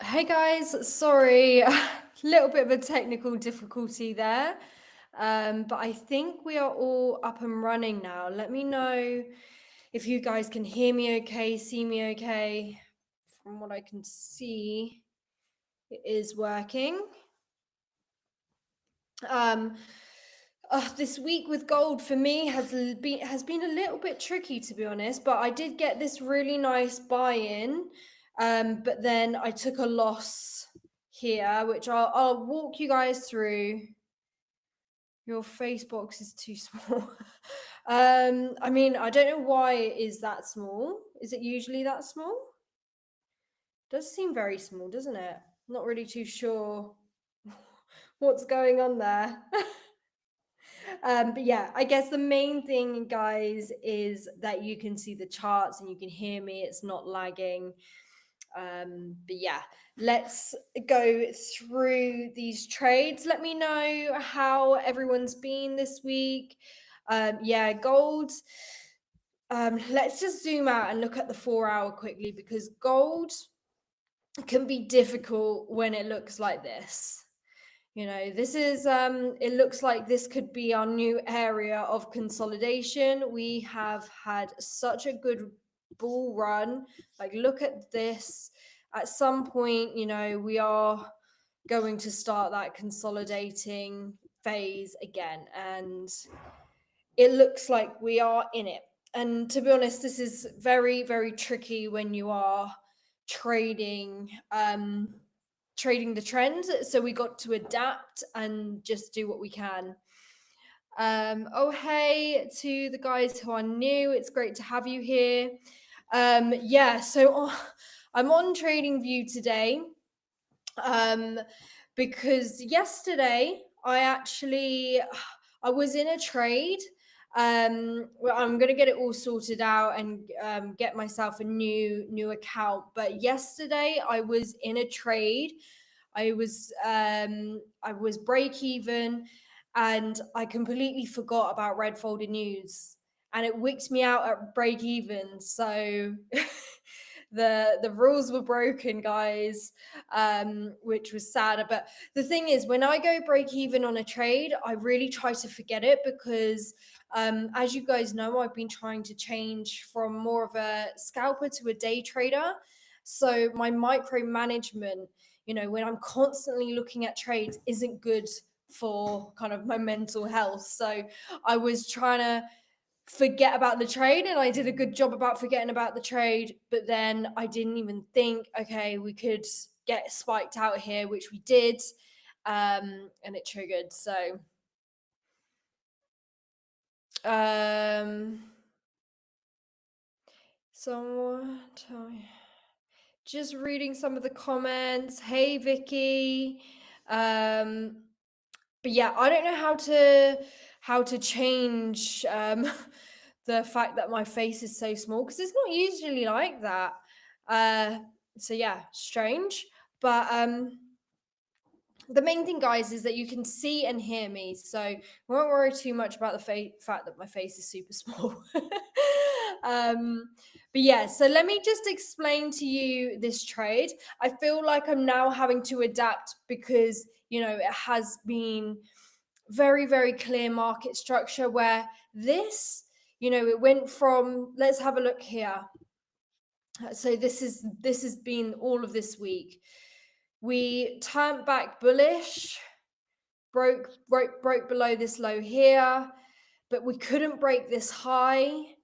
Hey guys, sorry, a little bit of a technical difficulty there. But I think we are all up and running now. Let me know if you guys can hear me okay, see me okay. From what I can see, it is working. Um, this week with gold for me has been a little bit tricky, to be honest, but I did get this really nice buy-in. But then I took a loss here, which I'll walk you guys through. Your face box is too small. I mean, I don't know why it is that small. Is it usually that small? Does seem very small, doesn't it? Not really too sure what's going on there. But yeah, I guess the main thing, guys, is that you can see the charts and you can hear me. It's not lagging. But yeah, let's go through these trades. Let me know how everyone's been this week. Yeah, gold. Let's just zoom out and look at the 4 hour quickly, because gold can be difficult when it looks like this. This is it looks like this could be our new area of consolidation. We have had such a good bull run. Like, look at this. At some point, we are going to start that consolidating phase again, and it looks like we are in it. And to be honest, this is very, very tricky when you are trading trading the trend. So we got to adapt and just do what we can. Oh, hey to the guys who are new. It's great to have you here. Yeah, so I'm on TradingView today because yesterday I was in a trade. Well, I'm gonna get it all sorted out and get myself a new account. But yesterday I was in a trade. I was break even, and I completely forgot about red folder news, and it wicked me out at break even. So the rules were broken, guys, which was sad. But the thing is, when I go break even on a trade, I really try to forget it, because as you guys know, I've been trying to change from more of a scalper to a day trader. So my micromanagement, when I'm constantly looking at trades, isn't good for kind of my mental health. So I was trying to forget about the trade, and I did a good job about forgetting about the trade, but then I didn't even think, okay, we could get spiked out here, which we did, and it triggered. So someone tell me, just reading some of the comments. Hey Vicky. But yeah, I don't know how to change the fact that my face is so small, because it's not usually like that. Uh, so yeah, strange. But the main thing, guys, is that you can see and hear me, so we won't worry too much about the fact that my face is super small. But yeah, so let me just explain to you this trade. I feel like I'm now having to adapt, because it has been very, very clear market structure, where this, it went from, let's have a look here. So this has been all of this week. We turned back bullish, broke below this low here, but we couldn't break this high.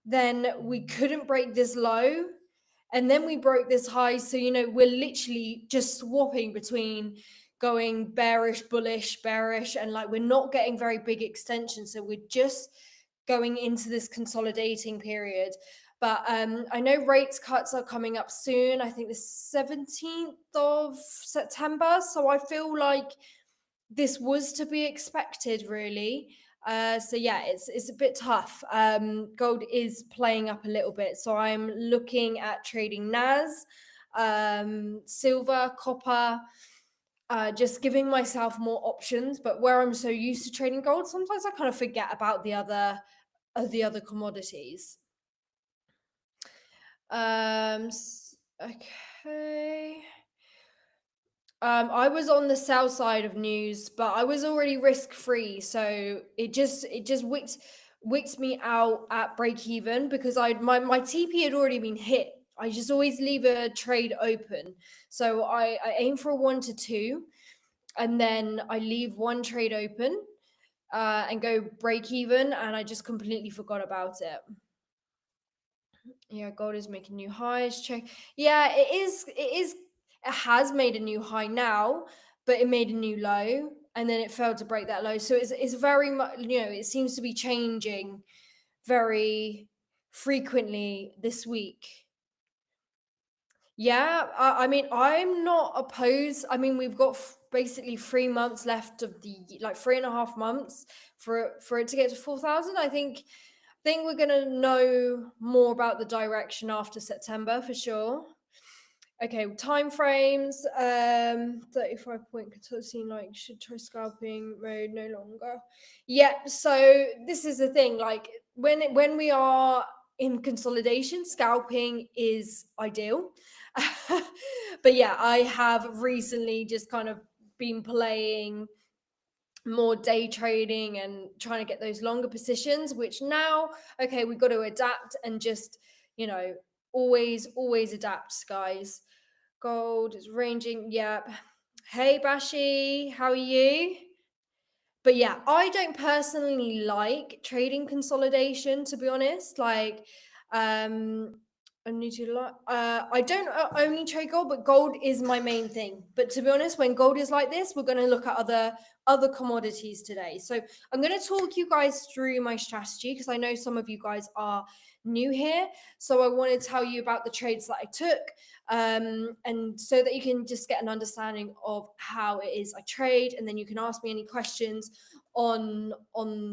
Then we couldn't break this low, and then we broke this high. So we're literally just swapping between going bearish, bullish, bearish, and like, we're not getting very big extensions. So we're just going into this consolidating period. But I know rates cuts are coming up soon. I think the 17th of September. So I feel like this was to be expected, really. So yeah, it's a bit tough. Gold is playing up a little bit. So I'm looking at trading NAS, silver, copper, just giving myself more options. But where I'm so used to trading gold, sometimes I kind of forget about the other commodities. Okay. I was on the sell side of news, but I was already risk free, so it just wicked me out at break even because my TP had already been hit. I just always leave a trade open, so I aim for a 1 to 2, and then I leave one trade open, and go break even, and I just completely forgot about it. Yeah, gold is making new highs. Check. Yeah, it is. It has made a new high now, but it made a new low, and then it failed to break that low. So it's very much, it seems to be changing very frequently this week. Yeah, I mean, I'm not opposed. I mean, we've got basically 3 months left of the, like 3.5 months for it to get to 4,000. I think we're gonna know more about the direction after September for sure. Okay, time frames. 35 point scene, like should try scalping mode no longer. Yeah, so this is the thing. Like when we are in consolidation, scalping is ideal. But yeah, I have recently just kind of been playing more day trading and trying to get those longer positions, which now, okay, we've got to adapt and just, you know, always adapt, guys. Gold is ranging. Yep. Hey, Bashi, how are you? But yeah, I don't personally like trading consolidation, to be honest. Like, I need to I don't only trade gold, but gold is my main thing. But to be honest, when gold is like this, we're going to look at other commodities today. So I'm going to talk you guys through my strategy because I know some of you guys are new here. So I want to tell you about the trades that I took, and so that you can just get an understanding of how it is I trade, and then you can ask me any questions on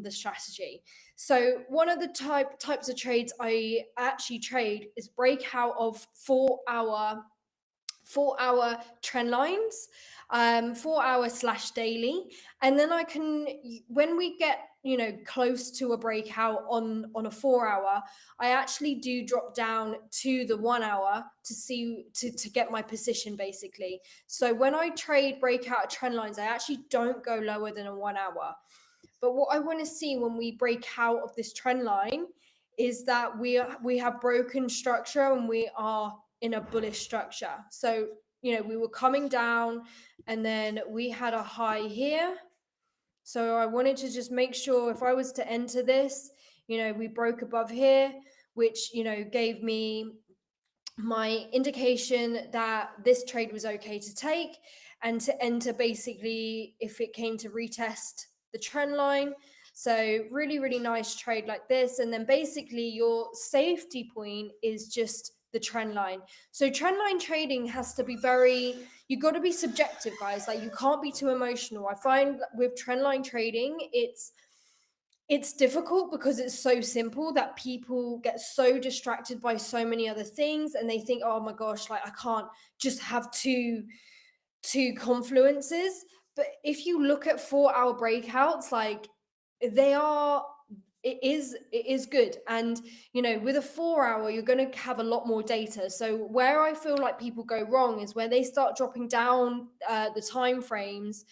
the strategy. So one of the types of trades I actually trade is breakout of 4 hour trend lines, 4 hour slash daily, and then I can, when we get close to a breakout on a 4 hour, I actually do drop down to the 1 hour to see to get my position basically. So when I trade breakout trend lines, I actually don't go lower than a 1 hour. But what I want to see when we break out of this trend line is that we have broken structure and we are in a bullish structure. So, we were coming down and then we had a high here. So I wanted to just make sure if I was to enter this, we broke above here, which, gave me my indication that this trade was okay to take and to enter basically if it came to retest the trend line. So really nice trade like this, and then basically your safety point is just the trend line. So trend line trading has to be you got to be subjective, guys. Like, you can't be too emotional. I find with trend line trading, it's difficult because it's so simple that people get so distracted by so many other things, and they think, oh my gosh, like I can't just have two confluences. But if you look at 4 hour breakouts, like, they are it is good. And with a 4 hour, you're going to have a lot more data. So where I feel like people go wrong is where they start dropping down the time frames.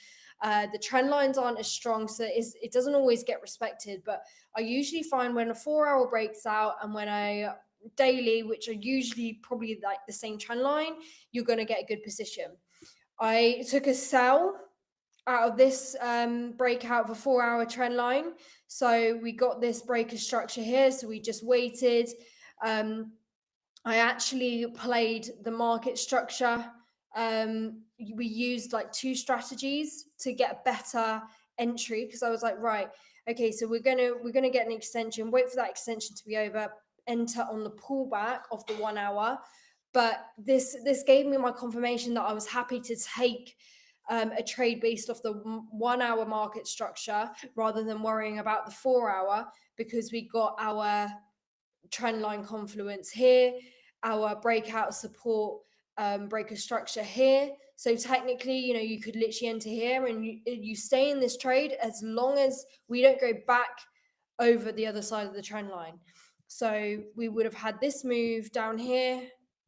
The trend lines aren't as strong, so it doesn't always get respected. But I usually find when a 4 hour breaks out and when I daily, which are usually probably like the same trend line, you're going to get a good position. I took a sell out of this breakout of a 4 hour trend line. So we got this breaker structure here. So we just waited. I actually played the market structure. We used like two strategies to get a better entry, because I was like, right, okay, so we're gonna get an extension, wait for that extension to be over, enter on the pullback of the 1 hour. But this gave me my confirmation that I was happy to take a trade based off the 1 hour market structure rather than worrying about the 4 hour, because we got our trend line confluence here, our breakout support breaker structure here. So technically, you could literally enter here and you stay in this trade as long as we don't go back over the other side of the trend line. So we would have had this move down here,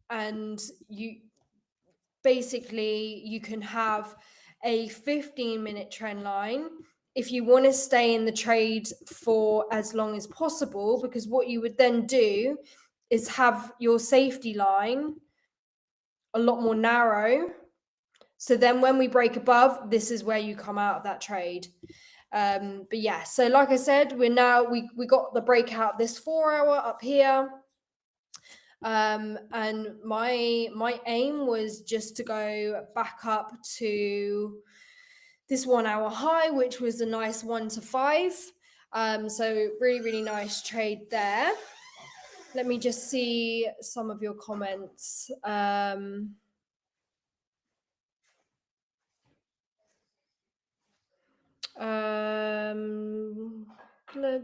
and basically you can have a 15-minute trend line if you want to stay in the trade for as long as possible, because what you would then do is have your safety line a lot more narrow. So then when we break above, this is where you come out of that trade. But yeah, so like I said, we got the breakout this 4 hour up here. And my aim was just to go back up to this 1 hour high, which was a nice 1 to 5. So really nice trade there. Let me just see some of your comments.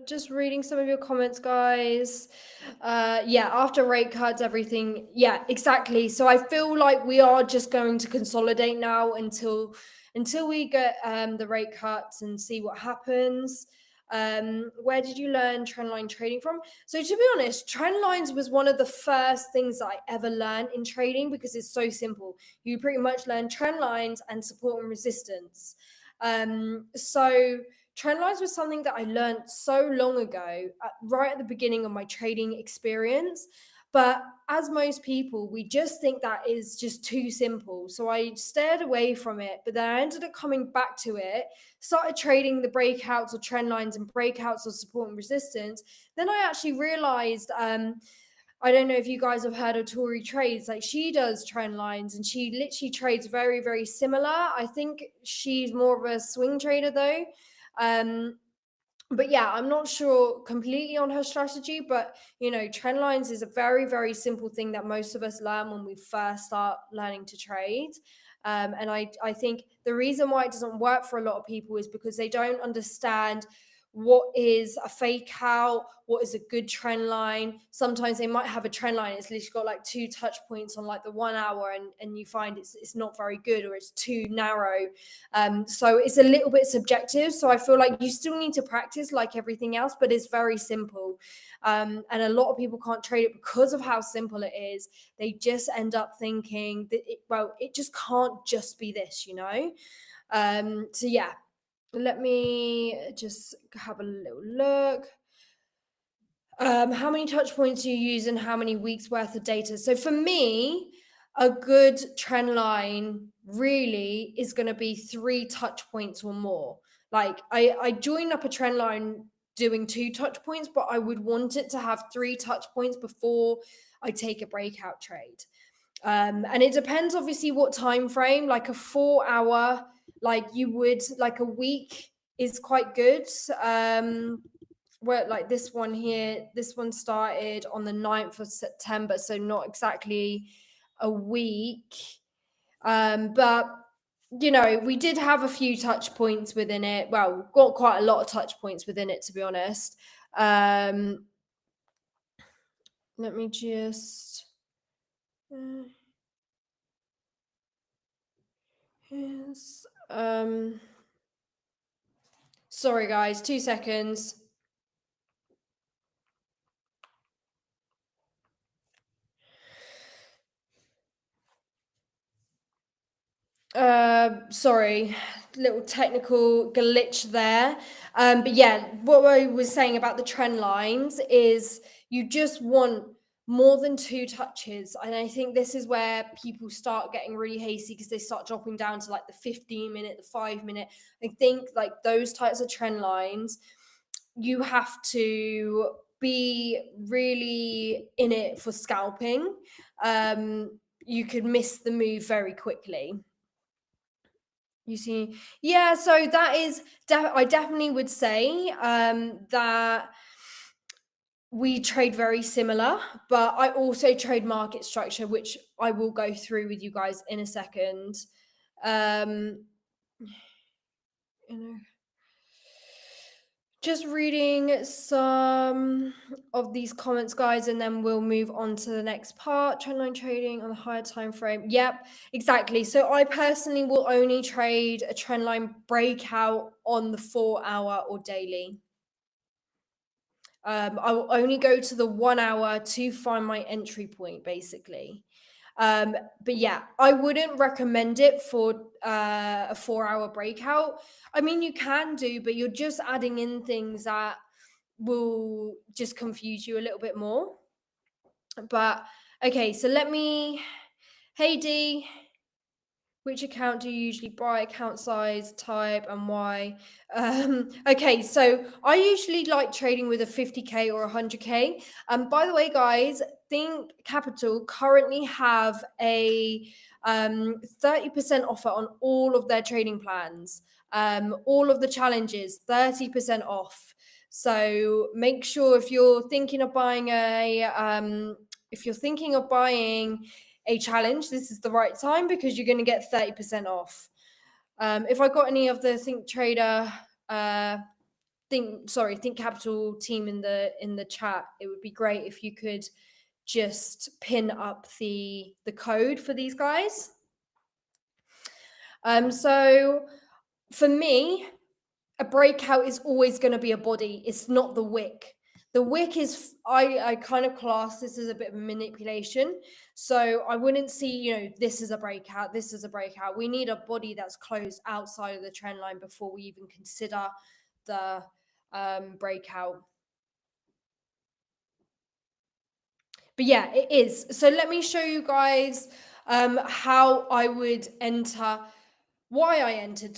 Just reading some of your comments, guys. Yeah, after rate cuts, everything. Yeah, exactly. So I feel like we are just going to consolidate now until we get the rate cuts and see what happens. Where did you learn trendline trading from? So to be honest, trend lines was one of the first things that I ever learned in trading, because it's so simple. You pretty much learn trend lines and support and resistance. So trend lines was something that I learned so long ago, right at the beginning of my trading experience. But as most people, we just think that is just too simple. So I stared away from it, but then I ended up coming back to it, started trading the breakouts or trend lines and breakouts of support and resistance. Then I actually realized, I don't know if you guys have heard of Tori Trades. Like, she does trend lines and she literally trades very similar. I think she's more of a swing trader though. But yeah, I'm not sure completely on her strategy, but trend lines is a very simple thing that most of us learn when we first start learning to trade. And I think the reason why it doesn't work for a lot of people is because they don't understand what is a fake out, what is a good trend line. Sometimes they might have a trend line, it's literally got like 2 touch points on like the 1 hour, and you find it's not very good, or it's too narrow. So it's a little bit subjective. So I feel like you still need to practice like everything else, but it's very simple. And a lot of people can't trade it because of how simple it is. They just end up thinking that it just can't just be this. So yeah, let me just have a little look. How many touch points do you use and how many weeks worth of data? So for me, a good trend line really is going to be 3 touch points or more. Like, I join up a trend line doing 2 touch points, but I would want it to have 3 touch points before I take a breakout trade. And it depends obviously what time frame. Like a 4 hour, like a week is quite good. Where like this one here, this one started on the 9th of September, so not exactly a week. But we did have a few touch points within it. Well, got quite a lot of touch points within it, to be honest. Let me just yes. Sorry guys, 2 seconds. Sorry, little technical glitch there. But yeah, what I was saying about the trend lines is you just want more than 2 touches. And I think this is where people start getting really hasty, because they start dropping down to like the 15-minute, the 5-minute. I think like those types of trend lines, you have to be really in it for scalping. You could miss the move very quickly. You see, yeah, so that is I definitely would say that we trade very similar, but I also trade market structure, which I will go through with you guys in a second. You know, just reading some of these comments, guys, and then we'll move on to the next part. Trendline trading on a higher time frame. Yep, exactly. So I personally will only trade a trendline breakout on the 4 hour or daily. I will only go to the 1 hour to find my entry point, basically. But yeah, I wouldn't recommend it for a 4-hour breakout. I mean, you can do, but you're just adding in things that will just confuse you a little bit more. But okay, so hey D, which account do you usually buy? Account size, type, and why? Okay, so I usually like trading with a 50K or 100K. By the way, guys, ThinkCapital currently have a 30% offer on all of their trading plans. All of the challenges, 30% off. So make sure if you're thinking of buying a challenge, this is the right time because you're going to get 30% off. If I got any of the ThinkCapital team in the chat, it would be great if you could just pin up the code for these guys. So for me, a breakout is always going to be a body. It's not the wick. The wick is, I kind of class this as a bit of manipulation. So I wouldn't see, this is a breakout, this is a breakout. We need a body that's closed outside of the trend line before we even consider the breakout. But yeah, it is. So let me show you guys how I would why I entered,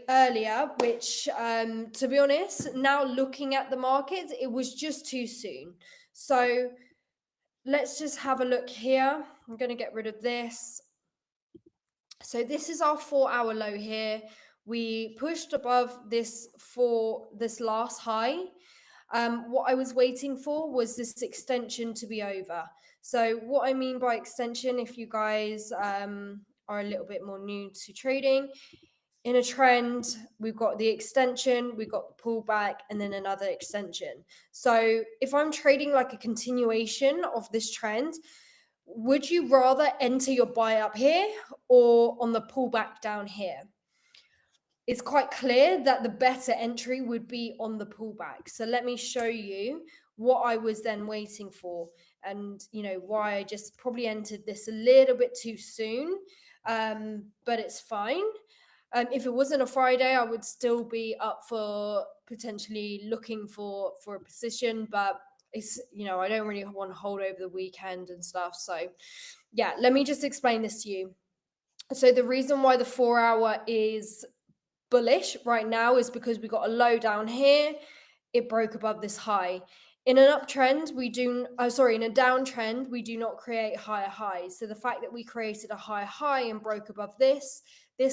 earlier, which, to be honest, now looking at the markets, it was just too soon. So let's just have a look here. I'm going to get rid of this. So this is our 4-hour low here. We pushed above this for this last high. What I was waiting for was this extension to be over. So what I mean by extension, if you guys are a little bit more new to trading, in a trend, we've got the extension, we've got the pullback, and then another extension. So if I'm trading like a continuation of this trend, would you rather enter your buy up here or on the pullback down here? It's quite clear that the better entry would be on the pullback. So let me show you what I was then waiting for, and why I just probably entered this a little bit too soon, but it's fine. If it wasn't a Friday, I would still be up for potentially looking for a position, but it's, I don't really want to hold over the weekend and stuff. So yeah, let me just explain this to you. So the reason why the 4-hour is bullish right now is because we got a low down here. It broke above this high. In an uptrend, in a downtrend, we do not create higher highs. So the fact that we created a higher high and broke above this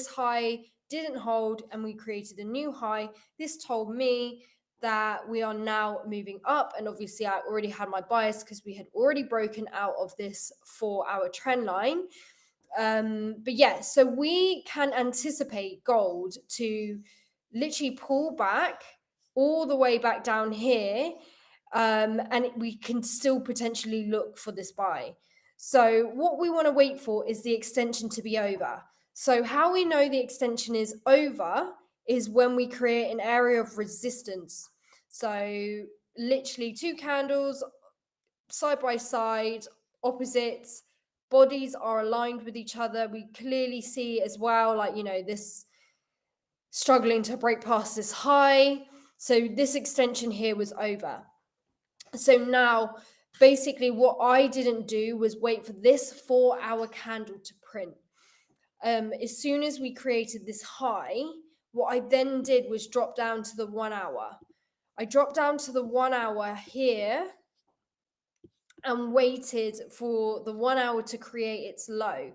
high didn't hold, and we created a new high. This told me that we are now moving up. And obviously I already had my bias because we had already broken out of this 4-hour trend line. But yeah, so we can anticipate gold to literally pull back all the way back down here, and we can still potentially look for this buy. So what we want to wait for is the extension to be over. So how we know the extension is over is when we create an area of resistance. So literally 2 candles side by side, opposites, bodies are aligned with each other. We clearly see as well, this struggling to break past this high. So this extension here was over. So now, basically, what I didn't do was wait for this 4-hour candle to print. As soon as we created this high, what I then did was drop down to the 1-hour. I dropped down to the 1-hour here and waited for the 1-hour to create its low.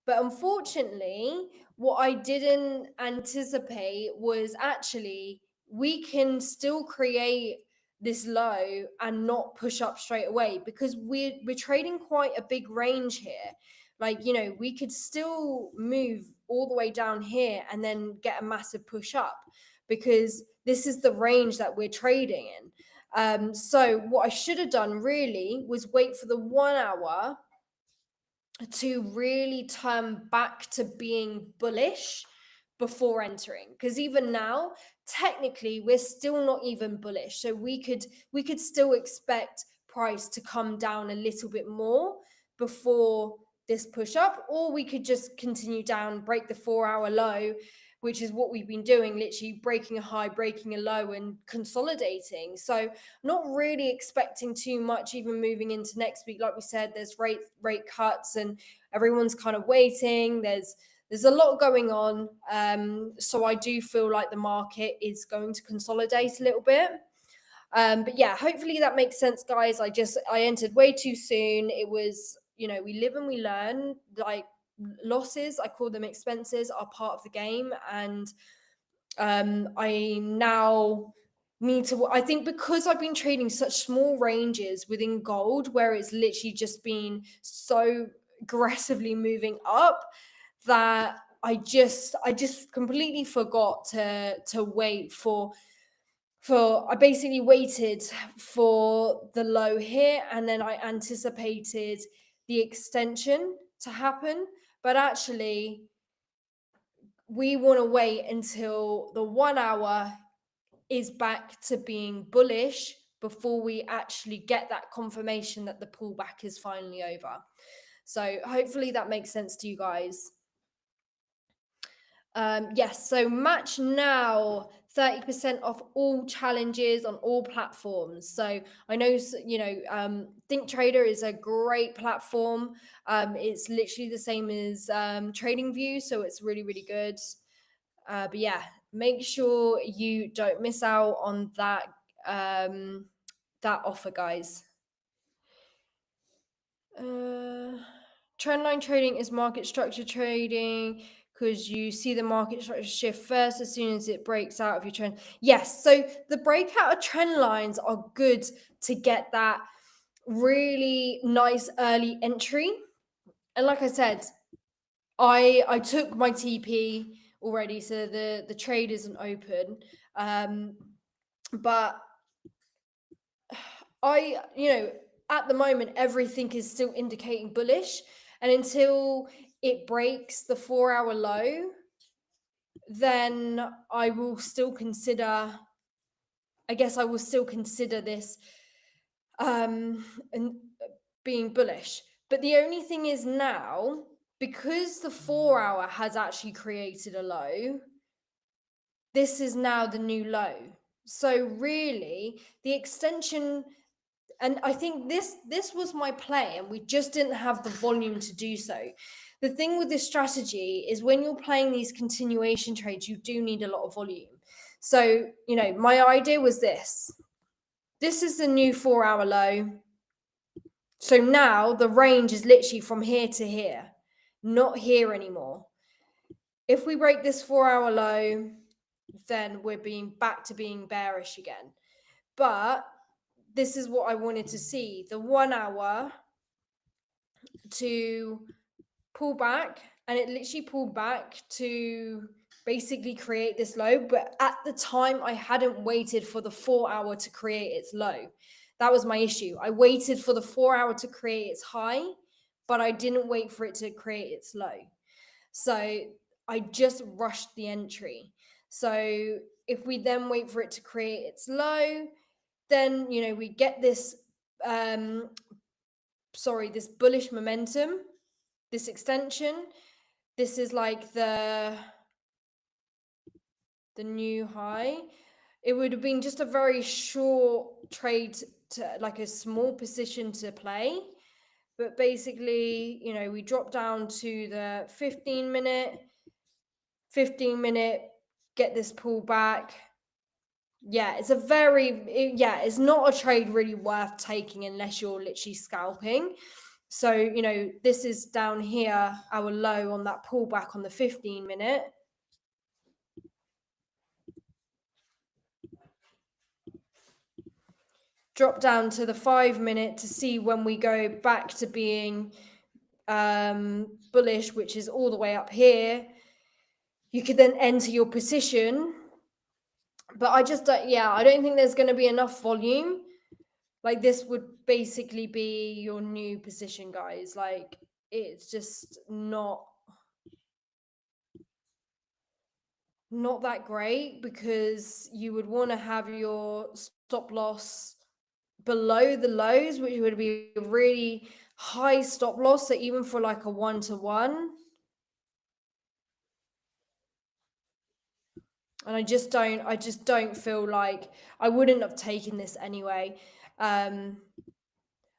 But unfortunately, what I didn't anticipate was actually we can still create this low and not push up straight away, because we're trading quite a big range here. We could still move all the way down here and then get a massive push up, because this is the range that we're trading in. So what I should have done really was wait for the 1-hour to really turn back to being bullish before entering, because even now technically we're still not even bullish. So we could still expect price to come down a little bit more before this push up, or we could just continue down, break the 4-hour low, which is what we've been doing, literally breaking a high, breaking a low, and consolidating. So not really expecting too much even moving into next week. Like we said, there's rate cuts and everyone's kind of waiting. There's a lot going on. So I do feel like the market is going to consolidate a little bit. But yeah, hopefully that makes sense, guys. I entered way too soon. It was, we live and we learn. Like, losses, I call them expenses, are part of the game. And I now need to, I think because I've been trading such small ranges within gold, where it's literally just been so aggressively moving up, that I just completely forgot to wait for I basically waited for the low here, and then I anticipated the extension to happen. But actually, we want to wait until the 1 hour is back to being bullish before we actually get that confirmation that the pullback is finally over. So hopefully that makes sense to you guys. Yes, so match now 30% off all challenges on all platforms. So I know, ThinkTrader is a great platform. It's literally the same as TradingView, so it's really, really good. But yeah, make sure you don't miss out on that offer, guys. Trendline trading is market structure trading, because you see the market structure shift first as soon as it breaks out of your trend. Yes, so the breakout of trend lines are good to get that really nice early entry. And like I said, I took my TP already, so the trade isn't open. But at the moment, everything is still indicating bullish. And until it breaks the 4-hour low, then I will still consider, this and being bullish. But the only thing is now, because the 4-hour has actually created a low, this is now the new low. So really, the extension, and I think this was my play, and we just didn't have the volume to do so. The thing with this strategy is, when you're playing these continuation trades, you do need a lot of volume. So, my idea was this. This is the new 4-hour low. So now the range is literally from here to here, not here anymore. If we break this 4-hour low, then we're back to being bearish again. But this is what I wanted to see. The 1 hour to pull back, and it literally pulled back to basically create this low. But at the time, I hadn't waited for the 4-hour to create its low. That was my issue. I waited for the 4-hour to create its high, but I didn't wait for it to create its low. So I just rushed the entry. So if we then wait for it to create its low, then we get this this bullish momentum, this extension. This is like the new high. It would have been just a very short trade, to like a small position to play. But basically, we drop down to the 15 minute, get this pullback. Yeah, it's it's not a trade really worth taking unless you're literally scalping. So, this is down here, our low on that pullback on the 15 minute. Drop down to the 5 minute to see when we go back to being bullish, which is all the way up here. You could then enter your position. But I don't think there's going to be enough volume. Like, this would basically be your new position, guys. Like, it's just not that great, because you would want to have your stop loss below the lows, which would be really high stop loss. So even for like a 1-to-1, and I just don't feel like I wouldn't have taken this anyway.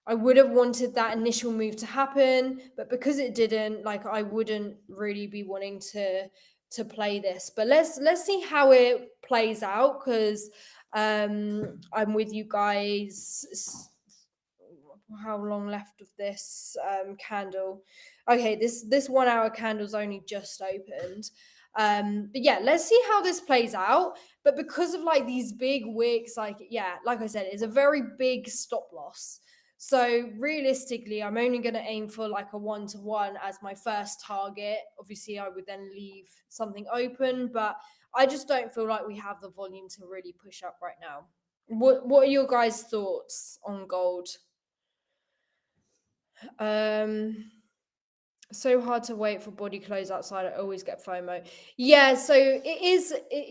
I would have wanted that initial move to happen, but because it didn't, like, I wouldn't really be wanting to play this. But let's see how it plays out, because I'm with you guys. How long left of this candle? Okay, this 1 hour candle's only just opened. But yeah, let's see how this plays out. But because of like these big wicks, like, yeah, like I said, it's a very big stop loss. So realistically, I'm only going to aim for like a 1-to-1 as my first target. Obviously, I would then leave something open, but I just don't feel like we have the volume to really push up right now. What are your guys' thoughts on gold? So hard to wait for body close outside. I always get FOMO. Yeah, so it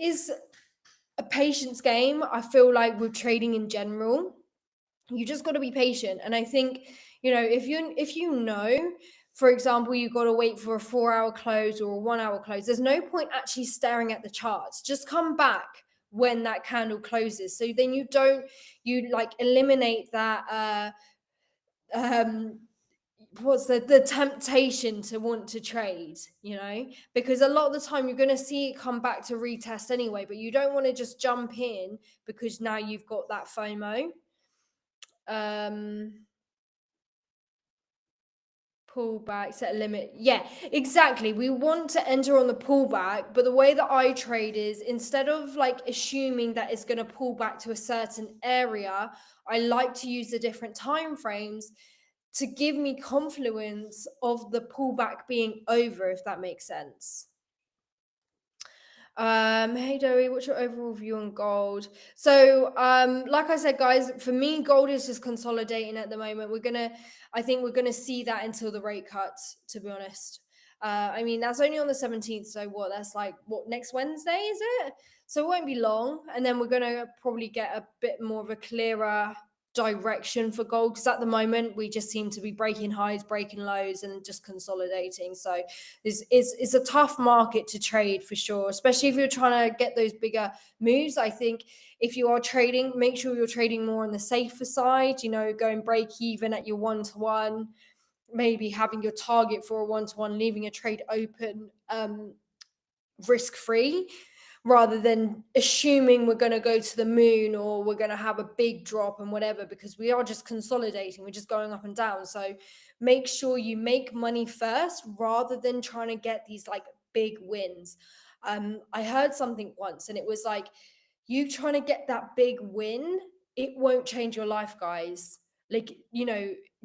is a patience game. I feel like with trading in general, you just got to be patient. And I think, if you know, for example, you've got to wait for a 4 hour close or a 1 hour close, there's no point actually staring at the charts. Just come back when that candle closes. So then you like eliminate that what's the temptation to want to trade, because a lot of the time you're going to see it come back to retest anyway, but you don't want to just jump in because now you've got that FOMO. Pullback, set a limit. Yeah, exactly. We want to enter on the pullback, but the way that I trade is, instead of like assuming that it's going to pull back to a certain area, I like to use the different time frames to give me confluence of the pullback being over, if that makes sense. Hey Doey, what's your overall view on gold? So, like I said, guys, for me, gold is just consolidating at the moment. I think we're gonna see that until the rate cuts, to be honest. I mean, that's only on the 17th, so that's like, next Wednesday, is it? So it won't be long, and then we're gonna probably get a bit more of a clearer direction for gold, because at the moment we just seem to be breaking highs, breaking lows, and just consolidating. So it's a tough market to trade for sure, especially if you're trying to get those bigger moves. I think if you are trading, make sure you're trading more on the safer side, going break even at your 1-to-1, maybe having your target for a 1-to-1, leaving a trade open, risk free, rather than assuming we're going to go to the moon or we're going to have a big drop and whatever, because we are just consolidating, we're just going up and down. So make sure you make money first rather than trying to get these like big wins. I heard something once, and it was like, you trying to get that big win, it won't change your life, guys. Like,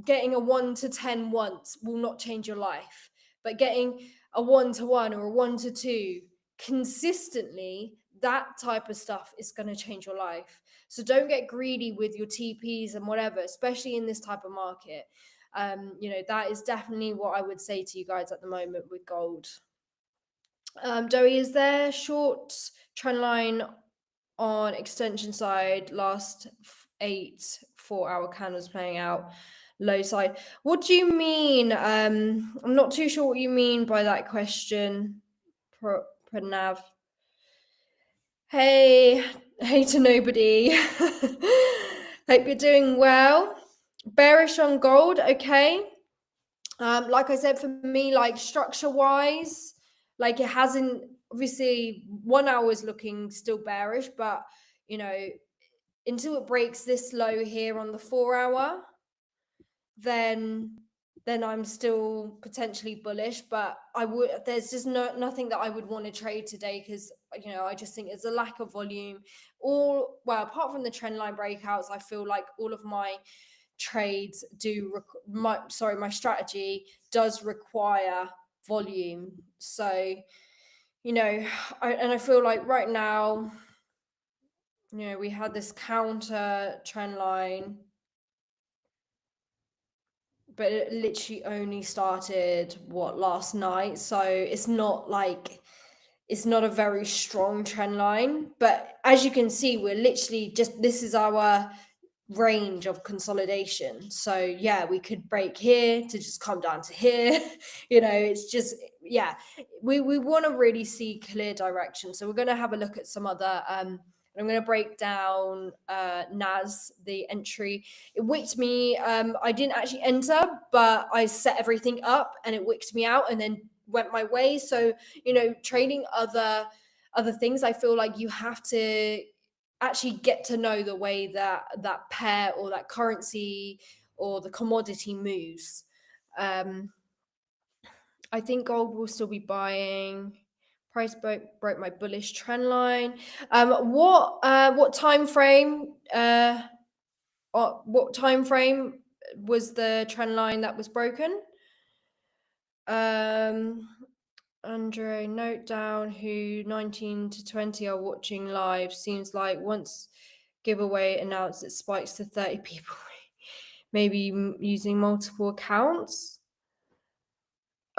getting a 1-to-10 once will not change your life, but getting a 1-to-1 or a 1-to-2 consistently, that type of stuff is going to change your life. So don't get greedy with your TPs and whatever, especially in this type of market. That is definitely what I would say to you guys at the moment with gold. Doey, is there short trend line on extension side, last 8 4-hour candles playing out, low side? What do you mean? I'm not too sure what you mean by that question, Pranav. Hey to nobody. Hope you're doing well. Bearish on gold, okay. Like I said, for me, like, structure wise, like, it hasn't, obviously 1 hour is looking still bearish, but until it breaks this low here on the 4 hour, then I'm still potentially bullish. But there's just nothing that I would want to trade today, because I just think it's a lack of volume. Apart from the trend line breakouts, I feel like all of my trades my strategy does require volume. So I feel like right now, we had this counter trend line, but it literally only started last night, so it's not a very strong trend line. But as you can see, we're literally just, this is our range of consolidation. So yeah, we could break here to just come down to here. It's just, yeah, we want to really see clear direction. So we're going to have a look at some other I'm going to break down NAS, the entry. It wicked me. I didn't actually enter, but I set everything up and it wicked me out and then went my way. So, trading other things, I feel like you have to actually get to know the way that that pair or that currency or the commodity moves. I think gold will still be buying. Price broke my bullish trend line. What time frame? What time frame was the trend line that was broken? Andre, note down who 19 to 20 are watching live. Seems like once giveaway announced, it spikes to 30 people. Maybe using multiple accounts.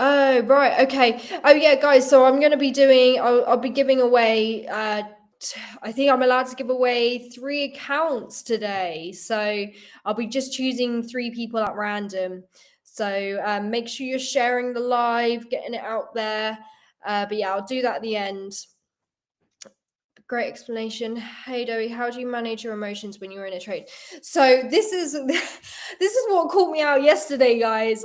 Oh, right. Okay. Oh, yeah, guys. So I'm going to be doing, I'll be giving away, I think I'm allowed to give away 3 accounts today. So I'll be just choosing 3 people at random. So make sure you're sharing the live, getting it out there. But yeah, I'll do that at the end. Great explanation. Hey Doey, how do you manage your emotions when you're in a trade? So this is what caught me out yesterday, guys.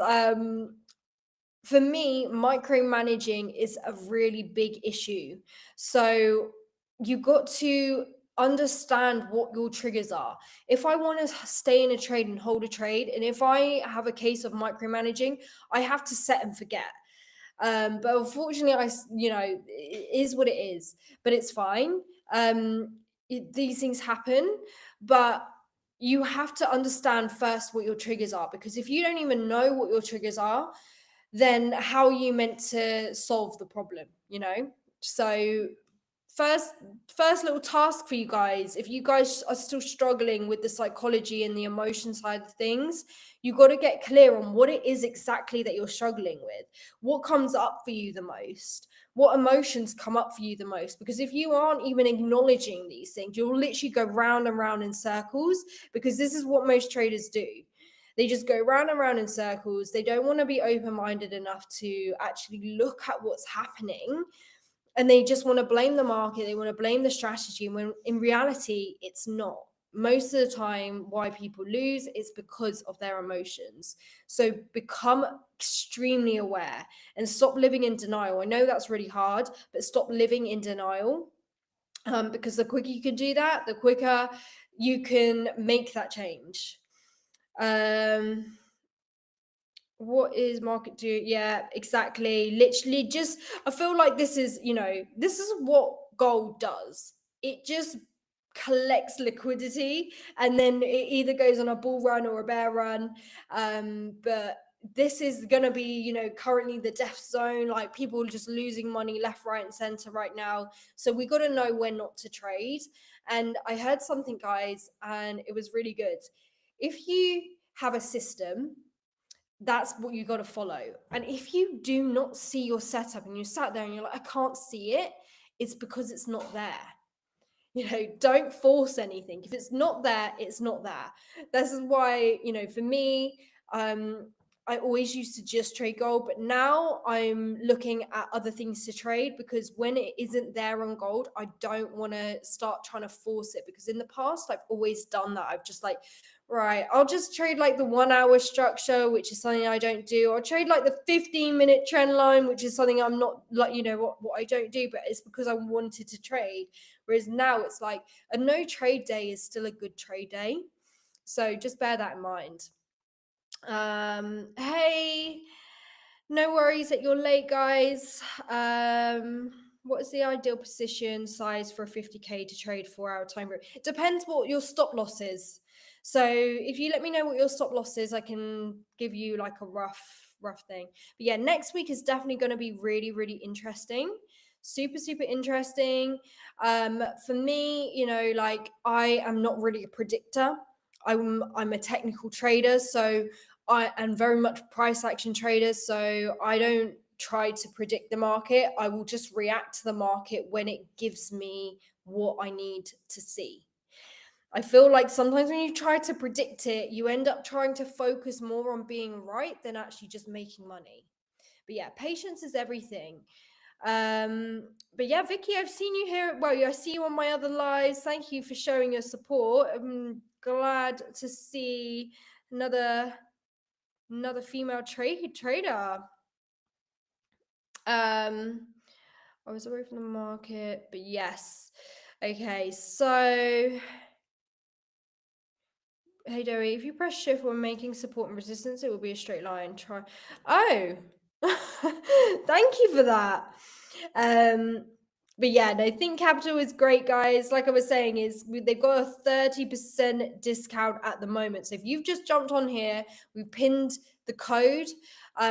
For me, micromanaging is a really big issue. So you got to understand what your triggers are. If I want to stay in a trade and hold a trade, and if I have a case of micromanaging, I have to set and forget. But unfortunately, it is what it is. But it's fine. These things happen, but you have to understand first what your triggers are, because if you don't even know what your triggers are, then how are you meant to solve the problem? So first little task for you guys, if you guys are still struggling with the psychology and the emotion side of things, you got to get clear on what it is exactly that you're struggling with. What comes up for you the most? What emotions come up for you the most? Because if you aren't even acknowledging these things, you'll literally go round and round in circles, because this is what most traders do. They just go round and round in circles. They don't want to be open-minded enough to actually look at what's happening. And they just want to blame the market. They want to blame the strategy. When in reality, it's not. Most of the time, why people lose is because of their emotions. So become extremely aware and stop living in denial. I know that's really hard, but stop living in denial. Because the quicker you can do that, the quicker you can make that change. What is market do? Yeah, exactly. Literally, just I feel like this is what gold does. It just collects liquidity, and then it either goes on a bull run or a bear run. But this is going to be currently the death zone. Like, people are just losing money left, right, and center right now. So we got to know when not to trade. And I heard something, guys, and it was really good. If you have a system, that's what you got to follow. And if you do not see your setup and you sat there and you're like, I can't see it, it's because it's not there. Don't force anything. If it's not there, it's not there. This is why, for me, I always used to just trade gold, but now I'm looking at other things to trade, because when it isn't there on gold, I don't want to start trying to force it, because in the past, I've always done that. I've just like, right, I'll just trade like the 1 hour structure, which is something I don't do. I'll trade like the 15-minute trend line, which is something I'm not like, what I don't do, but it's because I wanted to trade. Whereas now it's like a no trade day is still a good trade day. So just bear that in mind. Hey, no worries that you're late, guys. What is the ideal position size for a 50k to trade 4-hour time group? It depends what your stop loss is. So if you let me know what your stop loss is, I can give you like a rough thing. But yeah, next week is definitely going to be really, really interesting. Super, super interesting. For me, like, I am not really a predictor. I'm a technical trader, so I am very much price action trader, so I don't try to predict the market. I will just react to the market when it gives me what I need to see. I feel like sometimes when you try to predict it, you end up trying to focus more on being right than actually just making money. But yeah, patience is everything. But yeah, Vicky, I've seen you here. Well, I see you on my other lives. Thank you for showing your support. I'm glad to see another female trader. I was away from the market, but yes. Okay, so hey Doey, if you press shift when making support and resistance, it will be a straight line. Try. Oh, thank you for that. But yeah, no, ThinkCapital is great, guys. Like I was saying, they've got a 30% discount at the moment. So if you've just jumped on here, we pinned the code.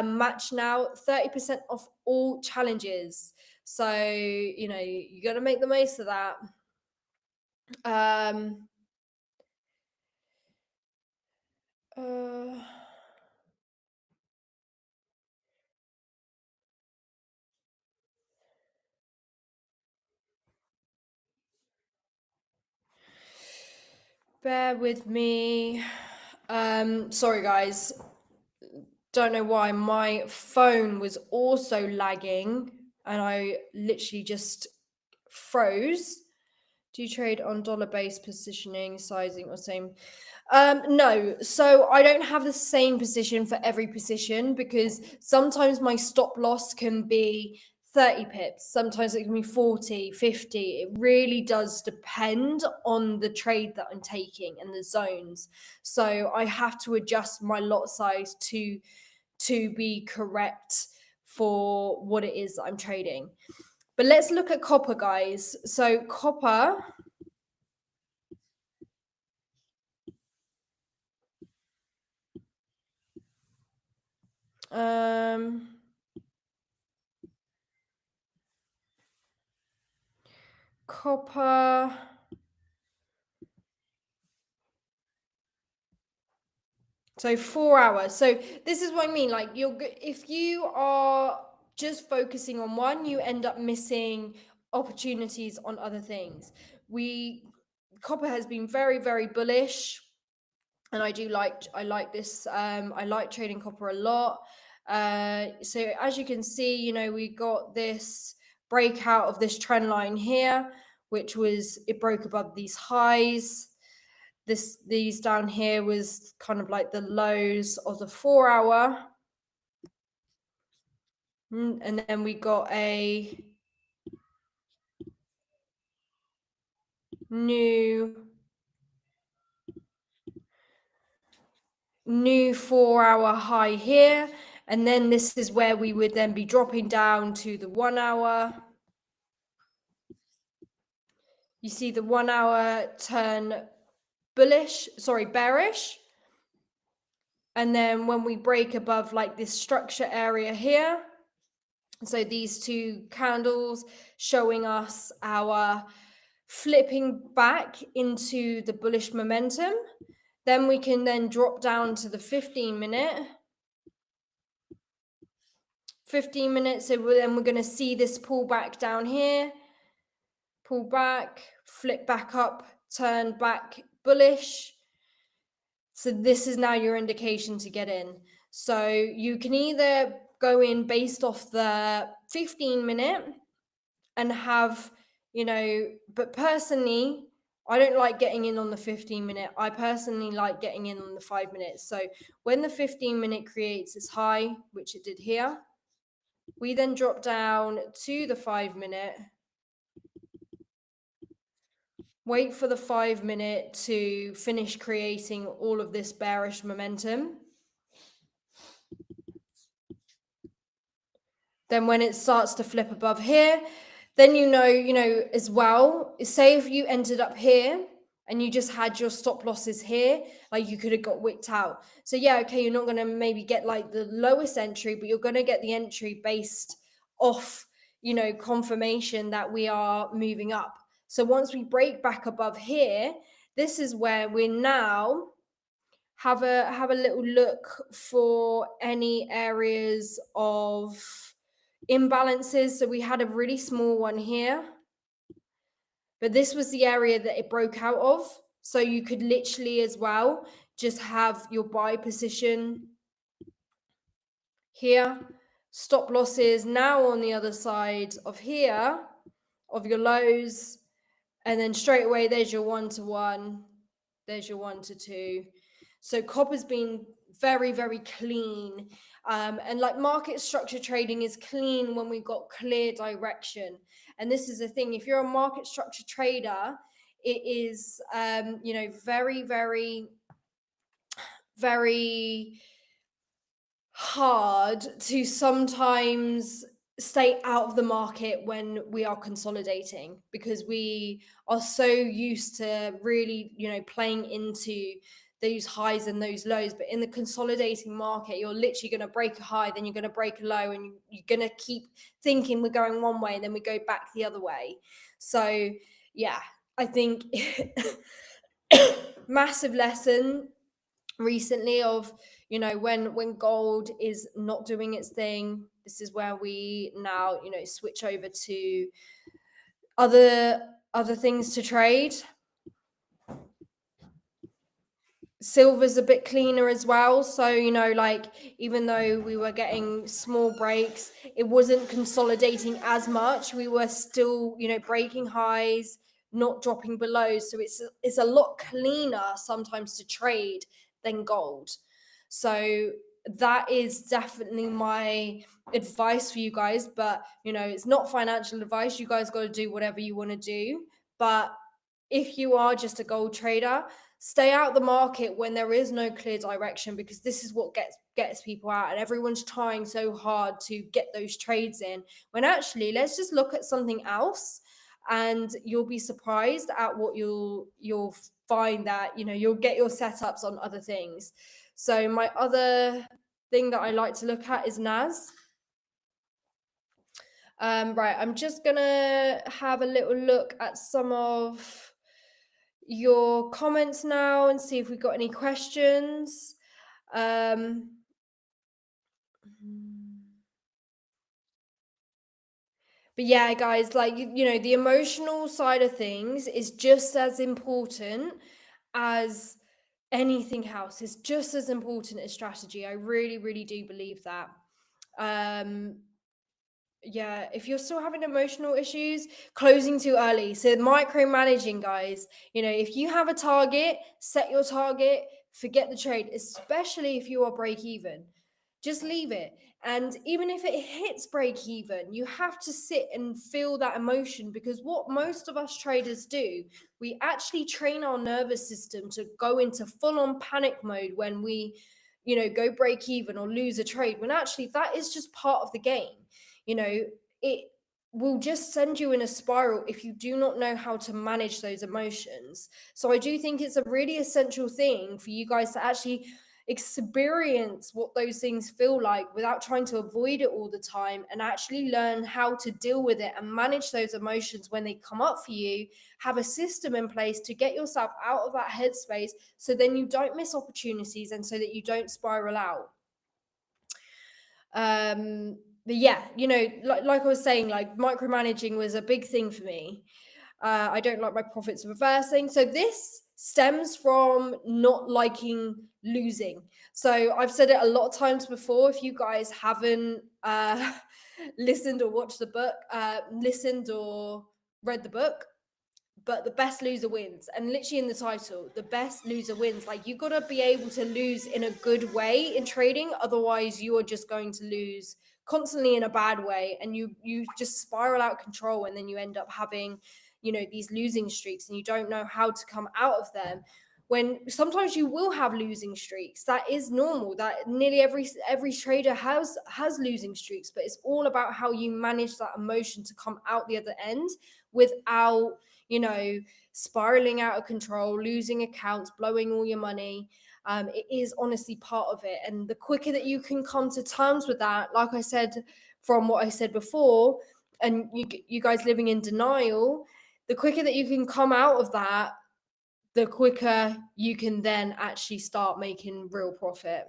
Match now, 30% off all challenges. So you got to make the most of that. Bear with me. Sorry, guys. Don't know why my phone was also lagging and I literally just froze. Do you trade on dollar-based positioning, sizing, or same? No. So I don't have the same position for every position because sometimes my stop loss can be 30 pips. Sometimes it can be 40, 50. It really does depend on the trade that I'm taking and the zones. So I have to adjust my lot size to be correct for what it is that I'm trading. But let's look at copper, guys. So copper, copper. So 4 hours. So this is what I mean. Like if you are just focusing on one, you end up missing opportunities on other things. Copper has been very, very bullish, and I like this. I like trading copper a lot. So as you can see, we got this breakout of this trend line here, which was it broke above these highs. These down here was kind of like the lows of the 4 hour. And then we got a new 4 hour high here. And then this is where we would then be dropping down to the 1 hour. You see the 1 hour turn bearish. And then when we break above like this structure area here, so these two candles showing us our flipping back into the bullish momentum, then we can then drop down to the 15 minute. 15 minutes, so then we're going to see this pull back down here, pull back, flip back up, turn back bullish. So this is now your indication to get in. So you can either go in based off the 15 minute and have, but personally, I don't like getting in on the 15 minute. I personally like getting in on the 5 minutes. So when the 15 minute creates its high, which it did here, we then drop down to the 5 minute, wait for the 5 minute to finish creating all of this bearish momentum. Then when it starts to flip above here, then as well, say if you ended up here and you just had your stop losses here, like you could have got wicked out. So yeah, okay, you're not going to maybe get like the lowest entry, but you're going to get the entry based off, confirmation that we are moving up. So once we break back above here, this is where we now have a little look for any areas of imbalances. So we had a really small one here, but this was the area that it broke out of. So you could literally as well just have your buy position here, stop losses now on the other side of here of your lows, and then straight away there's your 1 to 1, there's your 1 to 2. So copper's been very, very clean. And like market structure trading is clean when we've got clear direction. And this is the thing, if you're a market structure trader, it is very, very, very hard to sometimes stay out of the market when we are consolidating, because we are so used to really playing into those highs and those lows. But in the consolidating market, you're literally going to break a high, then you're going to break a low, and you're going to keep thinking we're going one way and then we go back the other way. So yeah, I think massive lesson recently of when gold is not doing its thing, this is where we now switch over to other things to trade. Silver's a bit cleaner as well, so like even though we were getting small breaks, it wasn't consolidating as much. We were still breaking highs, not dropping below, so it's a lot cleaner sometimes to trade than gold. So that is definitely my advice for you guys. But it's not financial advice. You guys got to do whatever you want to do. But if you are just a gold trader, stay out the market when there is no clear direction, because this is what gets people out, and everyone's trying so hard to get those trades in, when actually let's just look at something else, and you'll be surprised at what you'll find, that you'll get your setups on other things. So my other thing that I like to look at is NAS. Right, I'm just gonna have a little look at some of your comments now and see if we've got any questions. But yeah, guys, like the emotional side of things is just as important as anything else. It's just as important as strategy. I really, really do believe that. Yeah, if you're still having emotional issues, closing too early. So micromanaging, guys. If you have a target, set your target, forget the trade, especially if you are break even. Just leave it. And even if it hits break even, you have to sit and feel that emotion, because what most of us traders do, we actually train our nervous system to go into full on panic mode when we, go break even or lose a trade, when actually that is just part of the game. It will just send you in a spiral if you do not know how to manage those emotions. So I do think it's a really essential thing for you guys to actually experience what those things feel like without trying to avoid it all the time, and actually learn how to deal with it and manage those emotions when they come up for you. Have a system in place to get yourself out of that headspace, so then you don't miss opportunities and so that you don't spiral out. But yeah, like I was saying, like micromanaging was a big thing for me. I don't like my profits reversing. So this stems from not liking losing. So I've said it a lot of times before. If you guys haven't listened or watched the book, listened or read the book, but the best loser wins. And literally in the title, the best loser wins. Like, you got to be able to lose in a good way in trading. Otherwise, you are just going to lose constantly in a bad way, and you just spiral out of control, and then you end up having these losing streaks, and you don't know how to come out of them. When sometimes you will have losing streaks, that is normal. That nearly every trader has losing streaks, but it's all about how you manage that emotion to come out the other end without spiraling out of control, losing accounts, blowing all your money. It is honestly part of it. And the quicker that you can come to terms with that, like I said, from what I said before, and you guys living in denial, the quicker that you can come out of that, the quicker you can then actually start making real profit.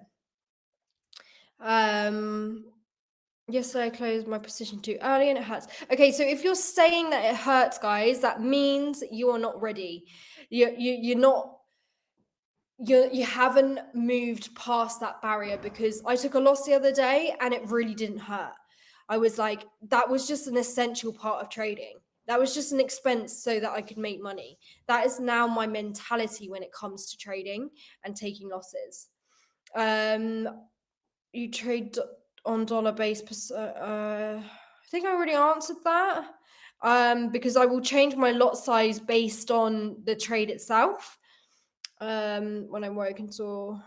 Yesterday I closed my position too early and it hurts. Okay, so if you're saying that it hurts, guys, that means you are not ready. you're not, you haven't moved past that barrier, because I took a loss the other day and it really didn't hurt. I was like, that was just an essential part of trading. That was just an expense so that I could make money. That is now my mentality when it comes to trading and taking losses. You trade on dollar based. I think I already answered that. Because I will change my lot size based on the trade itself. When I'm working until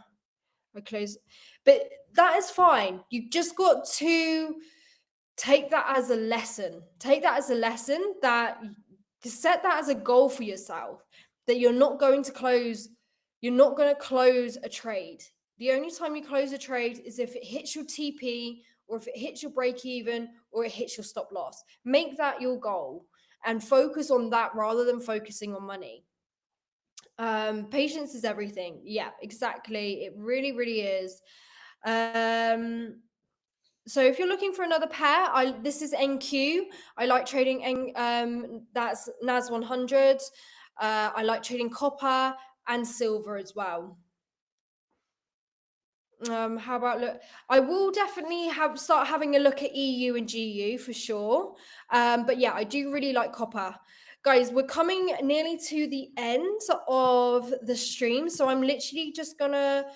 I close, but that is fine. You just got to take that as a lesson. Take that as a lesson, that set that as a goal for yourself, that you're not going to close a trade. The only time you close a trade is if it hits your TP, or if it hits your break even, or it hits your stop loss. Make that your goal and focus on that rather than focusing on money. Patience is everything. Yeah, exactly. It really, really is. So if you're looking for another pair, this is NQ. I like trading that's NAS 100. I like trading copper and silver as well. How about look? I will definitely start having a look at EU and GU for sure. But yeah, I do really like copper. Guys, we're coming nearly to the end of the stream, so I'm literally just gonna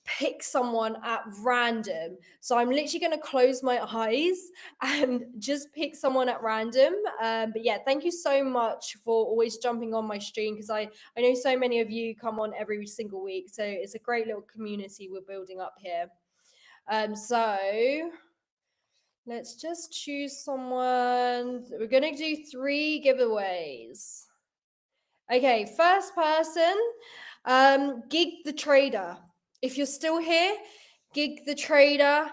pick someone at random. So I'm literally going to close my eyes and just pick someone at random. But yeah, thank you so much for always jumping on my stream, because I know so many of you come on every single week. So it's a great little community we're building up here. So let's just choose someone. We're going to do 3 giveaways. Okay, first person, Gig the Trader. If you're still here, Gig the Trader.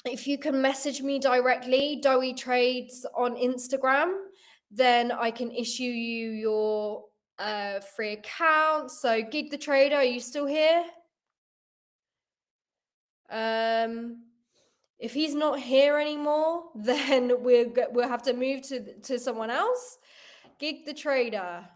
If you can message me directly, Doey Trades on Instagram, then I can issue you your free account. So Gig the Trader, are you still here? If he's not here anymore, then we'll have to move to someone else. Gig the Trader.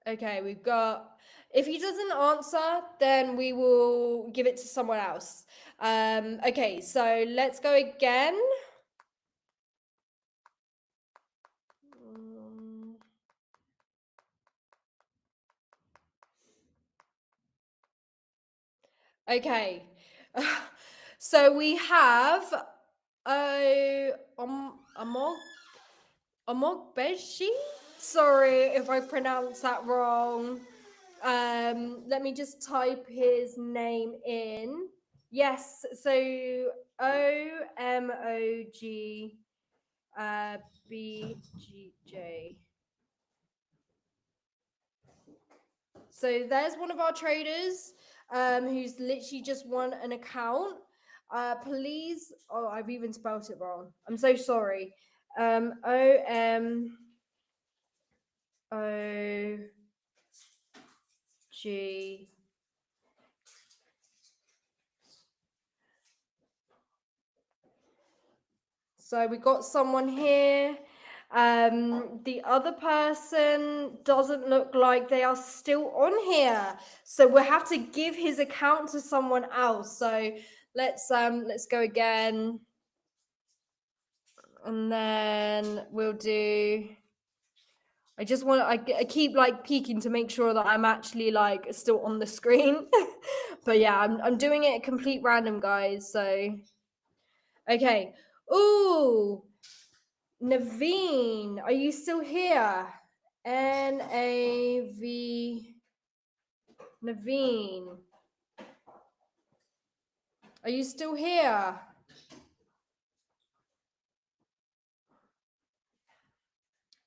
Okay, we've got, if he doesn't answer, then we will give it to someone else. Okay, so let's go again. Okay, so we have Amog Beji. Sorry if I pronounced that wrong. Let me just type his name in. Yes, so OMOG BGJ. So there's one of our traders who's literally just won an account. Please, oh, I've even spelled it wrong. I'm so sorry. OMOG. So we got someone here. The other person doesn't look like they are still on here, so we'll have to give his account to someone else. So let's go again, and then we'll do. I just want I keep like peeking to make sure that I'm actually like still on the screen. But yeah, I'm doing it at complete random, guys. So okay. Ooh, Naveen, are you still here? NAV. Naveen, are you still here?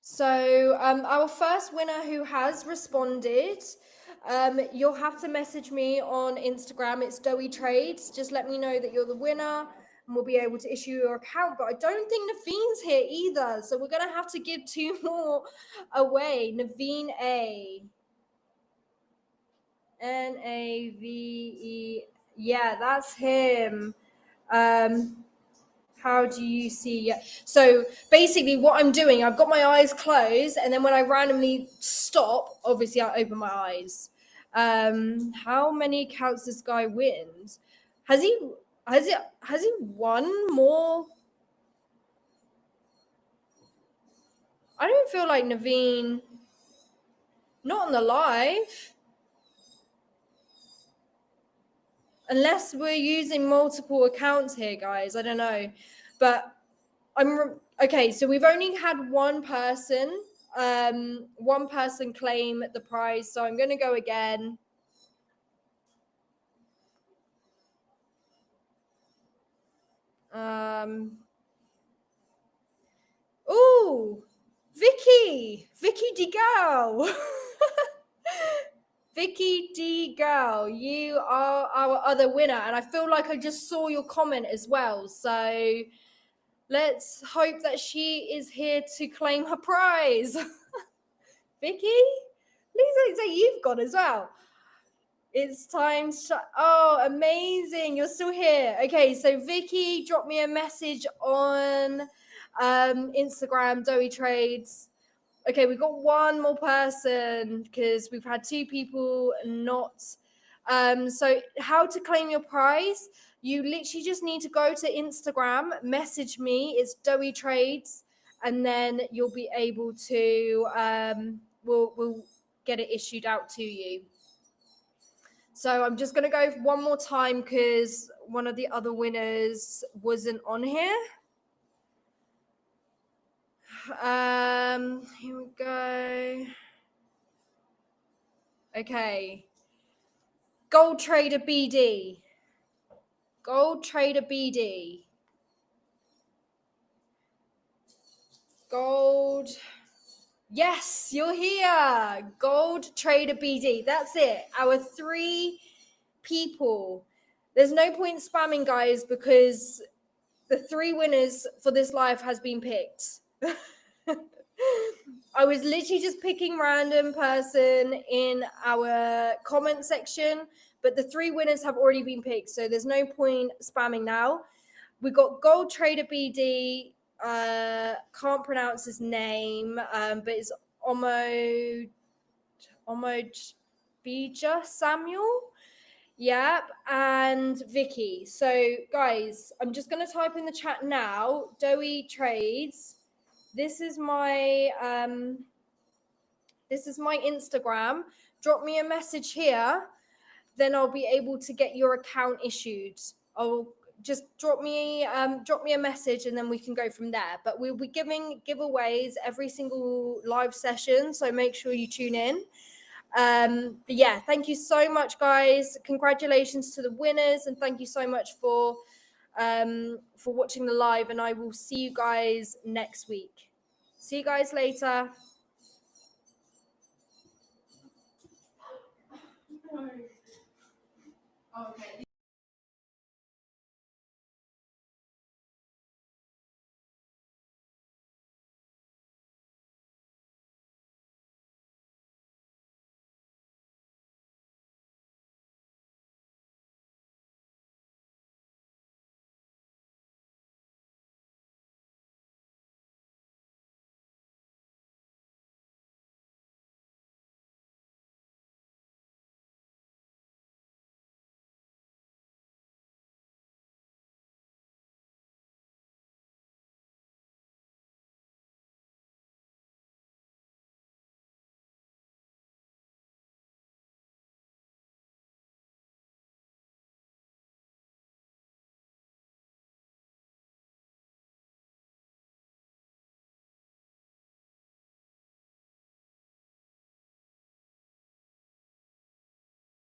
So our first winner who has responded, you'll have to message me on Instagram. It's Doey Trades. Just let me know that you're the winner, and we'll be able to issue your account. But I don't think Naveen's here either, so we're gonna have to give 2 more away. Naveen A. NAVE. Yeah, that's him. How do you see? So basically what I'm doing, I've got my eyes closed, and then when I randomly stop, obviously I open my eyes. How many accounts this guy wins? Has he won more? I don't feel like Naveen, not on the live. Unless we're using multiple accounts here, guys. I don't know. But okay, so we've only had one person claim the prize, so I'm going to go again. Oh, Vicky D Girl. Vicky D Girl, you are our other winner, and I feel like I just saw your comment as well, so let's hope that she is here to claim her prize. Vicky, please don't say you've got as well. It's time to, oh, amazing, you're still here. Okay, so Vicky, drop me a message on Instagram, Doey Trades. Okay, we've got one more person because we've had two people not. So how to claim your prize? You literally just need to go to Instagram, message me, it's Doey Trades, and then you'll be able to, we'll get it issued out to you. So I'm just going to go one more time because one of the other winners wasn't on here. Here we go. Okay. Gold Trader BD. Gold Trader BD. Gold. Yes, you're here. Gold Trader BD. That's it. Our 3 people. There's no point spamming, guys, because the 3 winners for this live has been picked. I was literally just picking random person in our comment section, but the 3 winners have already been picked, so there's no point spamming now. We got Gold Trader BD. Can't pronounce his name, but it's Omoj Bija Samuel. Yep, and Vicky. So, guys, I'm just going to type in the chat now. Doey Trades. This is my Instagram. Drop me a message here, then I'll be able to get your account issued. I'll just drop me a message, and then we can go from there. But we'll be giving giveaways every single live session, so make sure you tune in. But yeah, thank you so much, guys. Congratulations to the winners, and thank you so much for watching the live, and I will see you guys next week. See you guys later. Okay.